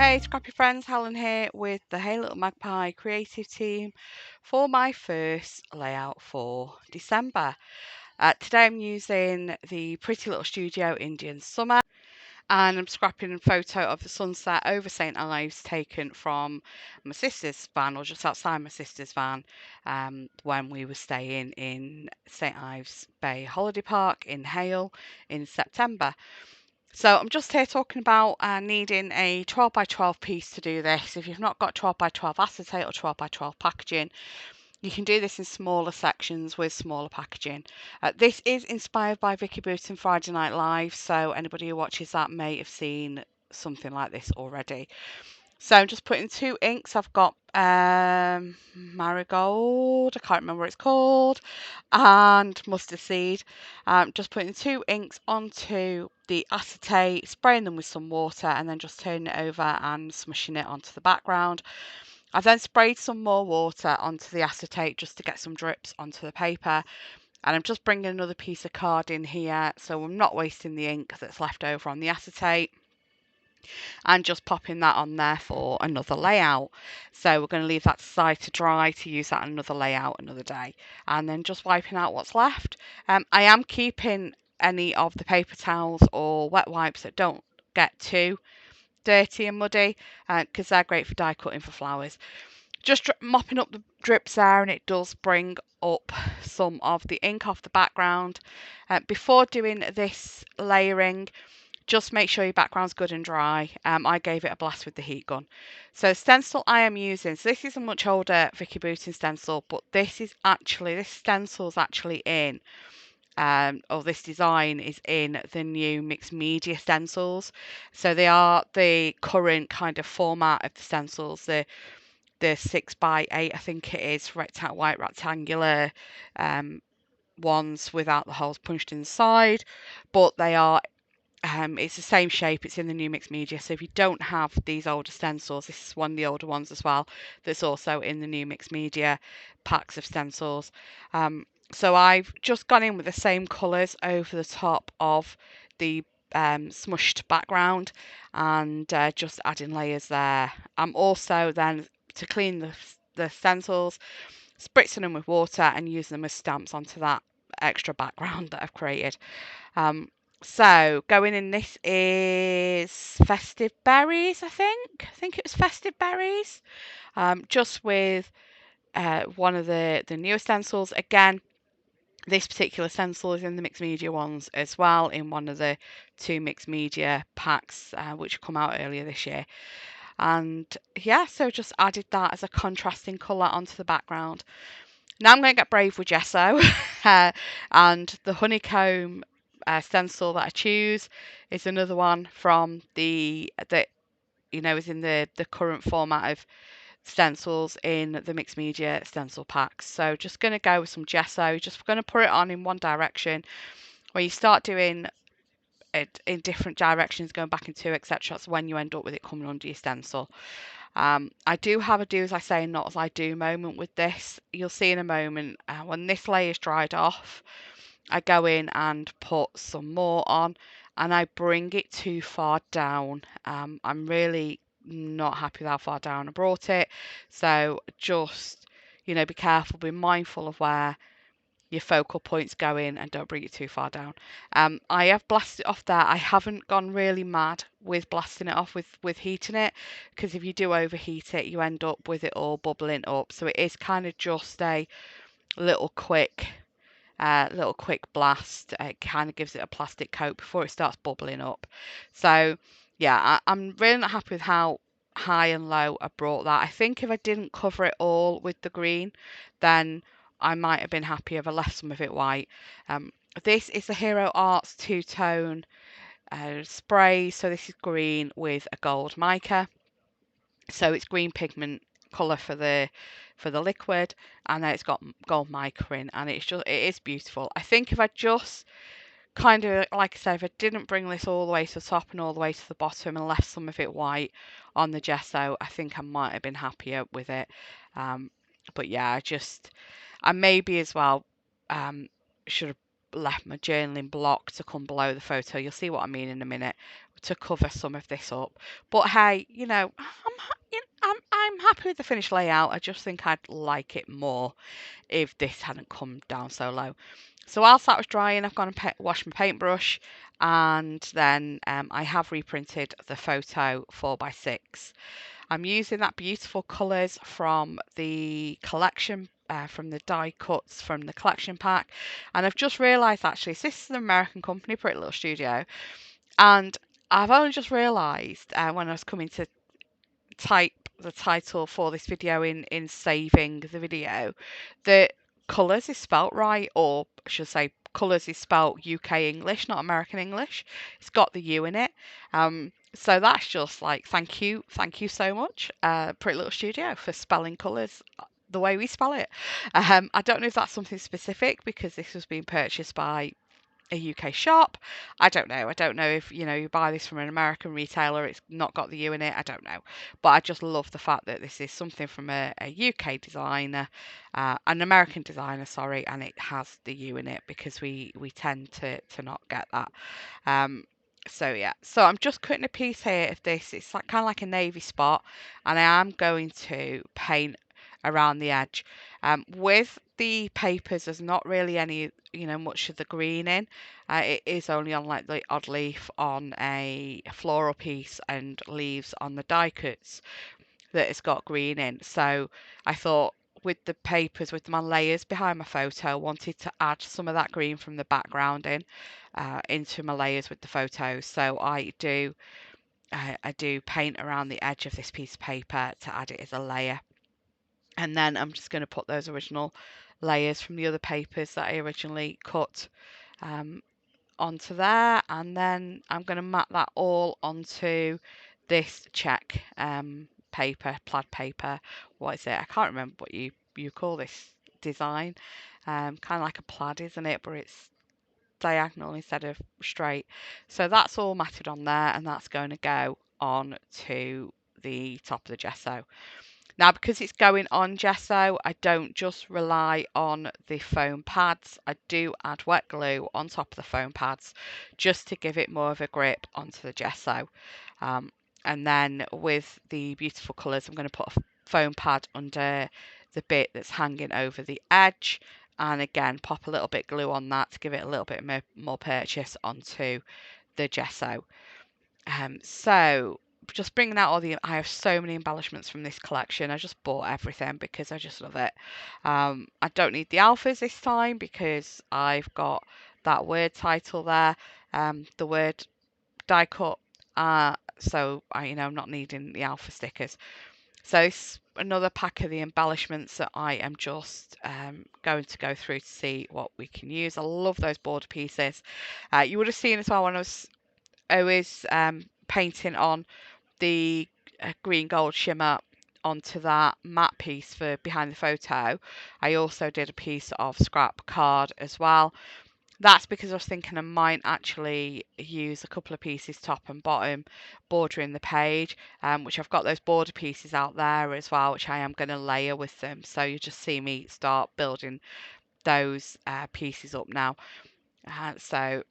Hey Scrappy friends, Helen here with the Hey Little Magpie creative team for my first layout for December. Today I'm using the Pretty Little Studio Indian Summer, and I'm scrapping a photo of the sunset over St Ives taken from my sister's van, or just outside my sister's van, when we were staying in St Ives Bay Holiday Park in Hale in September. So I'm just here talking about needing a 12 by 12 piece to do this. If you've not got 12 by 12 acetate or 12 by 12 packaging, you can do this in smaller sections with smaller packaging. This is inspired by Vicky Booton Friday Night Live, so anybody who watches that may have seen something like this already. So I'm just putting 2 inks. I've got marigold, I can't remember what it's called, and mustard seed. Just putting 2 inks onto the acetate, spraying them with some water, and then just turning it over and smushing it onto the background. I've then sprayed some more water onto the acetate just to get some drips onto the paper. And I'm just bringing another piece of card in here, so I'm not wasting the ink that's left over on the acetate, and just popping that on there for another layout. So we're going to leave that side to dry to use that another layout another day, and then just wiping out what's left. I am keeping any of the paper towels or wet wipes that don't get too dirty and muddy, because they're great for die cutting for flowers. Just mopping up the drips there, and it does bring up some of the ink off the background. Before doing this layering, just make sure your background's good and dry. I gave it a blast with the heat gun. So stencil I am using, so this is a much older Vicky Booton stencil, but this stencil's actually in, or this design is in the new mixed media stencils. So they are the current kind of format of the stencils, the 6x8, I think it is, white rectangular ones without the holes punched inside, but they are it's the same shape. It's in the new mixed media. So if you don't have these older stencils, this is one of the older ones as well, that's also in the new mixed media packs of stencils. So I've just gone in with the same colours over the top of the smushed background, and just adding layers there. I'm also then, to clean the stencils, spritzing them with water and using them as stamps onto that extra background that I've created. So going in, this is Festive Berries, I think it was Festive Berries, just with one of the newer stencils. Again, this particular stencil is in the mixed media ones as well, in one of the 2 mixed media packs which come out earlier this year. And yeah, so just added that as a contrasting colour onto the background. Now I'm going to get brave with gesso, and the honeycomb stencil that I choose is another one from that is in the current format of stencils in the mixed media stencil packs. So just going to go with some gesso, just going to put it on in one direction. When you start doing it in different directions, going back and 2, etc., that's when you end up with it coming under your stencil. I do have a do as I say and not as I do moment with this. You'll see in a moment, when this layer is dried off, I go in and put some more on, and I bring it too far down. I'm really not happy with how far down I brought it. So just, be careful, be mindful of where your focal points go in, and don't bring it too far down. I have blasted it off there. I haven't gone really mad with blasting it off with heating it, because if you do overheat it, you end up with it all bubbling up. So it is kind of just a little quick blast. It kind of gives it a plastic coat before it starts bubbling up. So yeah, I'm really not happy with how high and low I brought that. I think if I didn't cover it all with the green, then I might have been happy if I left some of it white. This is the Hero Arts two-tone spray. So this is green with a gold mica. So it's green pigment colour for the liquid, and then it's got gold mica in, and it is beautiful. I think if I just kind of, like I said, if I didn't bring this all the way to the top and all the way to the bottom and left some of it white on the gesso, I think I might have been happier with it. But yeah, I maybe as well should have left my journaling block to come below the photo. You'll see what I mean in a minute, to cover some of this up. But hey, I'm happy with the finished layout. I just think I'd like it more if this hadn't come down so low. So whilst that was drying, I've gone and washed my paintbrush, and then I have reprinted the photo 4x6. I'm using that beautiful colours from the collection, from the die cuts from the collection pack. And I've just realised actually, so this is an American company, Pretty Little Studio, and I've only just realised when I was coming to type the title for this video in saving the video that colours is spelt right, or I should say colours is spelt UK English, not American English. It's got the U in it. So that's just like, thank you so much, Pretty Little Studio, for spelling colours the way we spell it. I don't know if that's something specific because this was being purchased by a UK shop. I don't know. I don't know if you buy this from an American retailer, it's not got the U in it. I don't know. But I just love the fact that this is something from a UK designer, an American designer, sorry, and it has the U in it because we tend to not get that. So yeah, so I'm just cutting a piece here of this. It's like kind of like a navy spot, and I am going to paint around the edge. With the papers, there's not really any, much of the green in. It is only on like the odd leaf on a floral piece and leaves on the die cuts that it's got green in. So I thought with the papers, with my layers behind my photo, I wanted to add some of that green from the background into my layers with the photos. So I do paint around the edge of this piece of paper to add it as a layer. And then I'm just going to put those original layers from the other papers that I originally cut onto there, and then I'm going to map that all onto this check paper, plaid paper. What is it? I can't remember what you call this design. Kind of like a plaid, isn't it? But it's diagonal instead of straight. So that's all matted on there, and that's going to go on to the top of the gesso. Now, because it's going on gesso, I don't just rely on the foam pads. I do add wet glue on top of the foam pads just to give it more of a grip onto the gesso. And then with the beautiful colours, I'm going to put a foam pad under the bit that's hanging over the edge. And again, pop a little bit glue on that to give it a little bit more purchase onto the gesso. So just bringing out I have so many embellishments from this collection. I just bought everything because I just love it. I don't need the alphas this time because I've got that word title there, the word die cut. So I'm not needing the alpha stickers. So it's another pack of the embellishments that I am just going to go through to see what we can use. I love those border pieces. You would have seen as well when I was painting on the green gold shimmer onto that matte piece for behind the photo. I also did a piece of scrap card as well. That's because I was thinking I might actually use a couple of pieces top and bottom bordering the page, which I've got those border pieces out there as well, which I am going to layer with them. So you just see me start building those pieces up now. So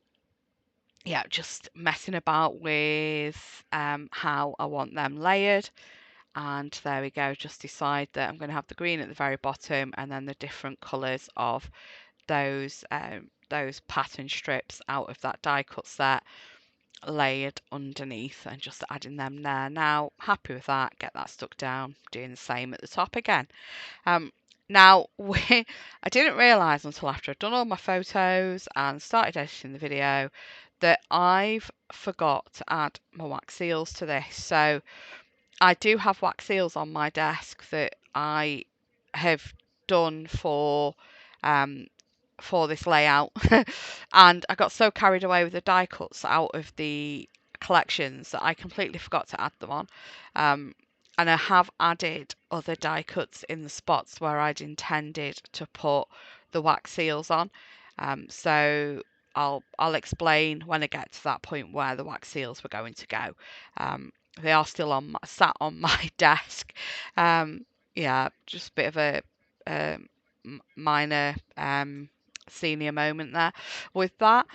yeah, just messing about with how I want them layered. And there we go, just decide that I'm going to have the green at the very bottom and then the different colours of those pattern strips out of that die cut set layered underneath, and just adding them there. Now, happy with that, get that stuck down, doing the same at the top again. Now, I didn't realise until after I'd done all my photos and started editing the video that I've forgot to add my wax seals to this. So I do have wax seals on my desk that I have done for this layout, and I got so carried away with the die cuts out of the collections that I completely forgot to add them on. And I have added other die cuts in the spots where I'd intended to put the wax seals on. So I'll explain when I get to that point where the wax seals were going to go. They are still sat on my desk. Yeah, just a bit of a minor senior moment there with that.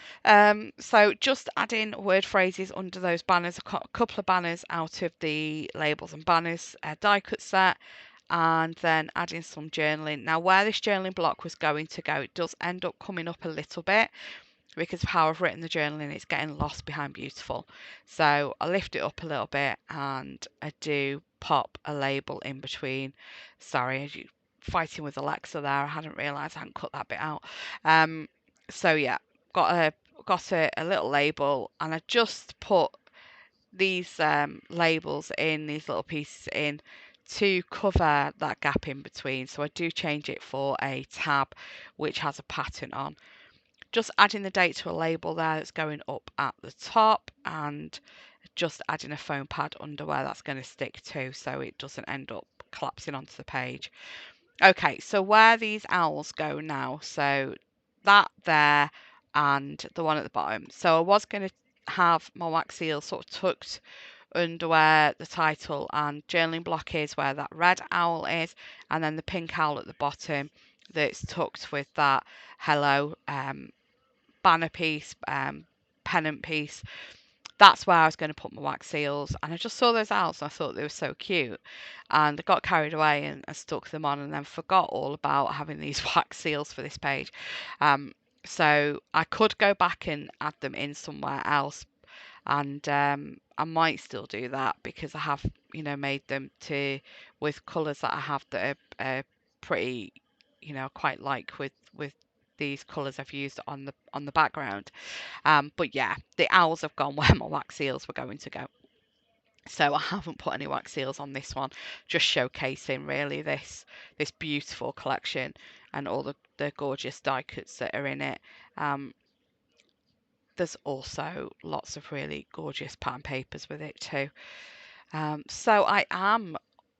So just adding word phrases under those banners, a couple of banners out of the labels and banners die cut set, and then adding some journaling. Now where this journaling block was going to go, it does end up coming up a little bit because of how I've written the journaling. It's getting lost behind beautiful, so I lift it up a little bit and I do pop a label in between. Sorry, as you fighting with Alexa there, I hadn't realised I hadn't cut that bit out. So yeah, got a little label, and I just put these labels in, these little pieces in, to cover that gap in between. So I do change it for a tab which has a pattern on. Just adding the date to a label there that's going up at the top, and just adding a foam pad under where that's going to stick to, so it doesn't end up collapsing onto the page. Okay, so where these owls go now, so that there and the one at the bottom. So I was going to have my wax seal sort of tucked under where the title and journaling block is, where that red owl is, and then the pink owl at the bottom that's tucked with that hello banner piece, pennant piece. That's where I was going to put my wax seals, and I just saw those owls and I thought they were so cute, and I got carried away and stuck them on, and then forgot all about having these wax seals for this page. So I could go back and add them in somewhere else, and I might still do that because I have, made them to with colours that I have that are pretty, quite like with these colours I've used on the background. But yeah, the owls have gone where my wax seals were going to go. So I haven't put any wax seals on this one, just showcasing really this beautiful collection and all the gorgeous die cuts that are in it. There's also lots of really gorgeous pattern papers with it too. So I am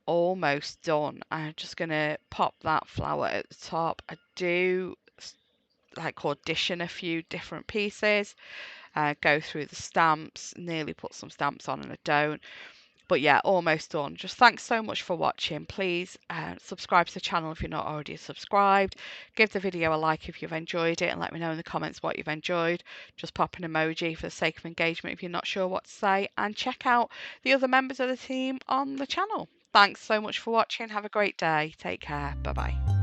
almost done. I'm just going to pop that flower at the top. I do like audition a few different pieces, go through the stamps, nearly put some stamps on and I don't. But yeah, almost done. Just thanks so much for watching. Please subscribe to the channel if you're not already subscribed. Give the video a like if you've enjoyed it, and let me know in the comments what you've enjoyed. Just pop an emoji for the sake of engagement if you're not sure what to say, and check out the other members of the team on the channel. Thanks so much for watching. Have a great day. Take care. Bye bye.